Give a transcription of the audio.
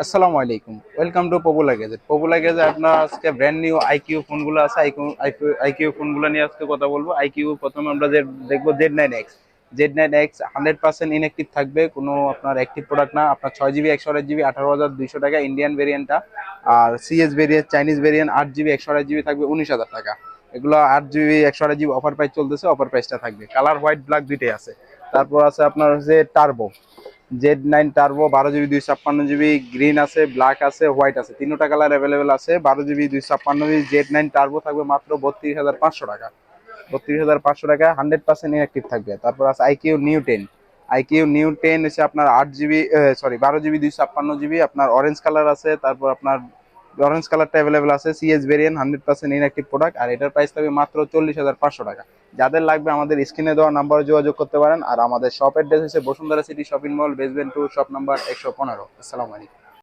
আসসালামু আলাইকুম, welcome to popular gadget. Popular gadget আপনার আজকে ব্র্যান্ড নিউ আইকিউ ফোনগুলো আছে। আইকিউ ফোনগুলো নিয়ে আজকে কথা বলবো। আইকিউ প্রথমে আমরা যে দেখবো Z9X। Z9X 100% ইনঅ্যাক্টিভ থাকবে, কোনো আপনার অ্যাক্টিভ প্রোডাক্ট না। আপনার 6 জিবি 128 জিবি 18,200 টাকা ইন্ডিয়ান ভেরিয়েন্টটা। আর CS variant, Chinese variant 8 GB 128 GB থাকবে 19,000 টাকা। এগুলো 8 জিবি 128 জিবি অফার প্রাইস চলতেছে, অফার প্রাইসটা থাকবে। কালার হোয়াইট ব্ল্যাক দুইটাই আছে। তারপর আছে আপনার হচ্ছে turbo Z9 turbo 12 GB 256 GB, green আছে, ব্ল্যাক আছে, হোয়াইট আছে, তিনটা কালার অ্যাভেলেবেল আছে। 12 জিবি 256 জিবি Z9 টার্বো থাকবে মাত্র 32,500 টাকা। 32,500 টাকা 100% ইনঅ্যাক্টিভ থাকবে। তারপর আছে আইকিউ নিউ 10। আইকিউ নিউ 10 হচ্ছে আপনার 8 জিবি, সরি 12 জিবি 256 জিবি, আপনার অরেঞ্জ কালার আছে। তারপর আপনার অরেঞ্জ কালারটা অ্যাভেলেবেল আছে, সিএস ভেরিয়েন্ট 100% ইনঅ্যাক্টিভ প্রোডাক্ট। আর এটার প্রাইস থাকবে মাত্র 40,500 টাকা। যাদের লাগবে আমাদের স্ক্রিনে দেওয়া নাম্বারে যোগাযোগ করতে পারেন। আর আমাদের শপ অ্যাড্রেস হচ্ছে Bashundhara city shopping mall, basement 2, shop number 115। আসসালামু আলাইকুম।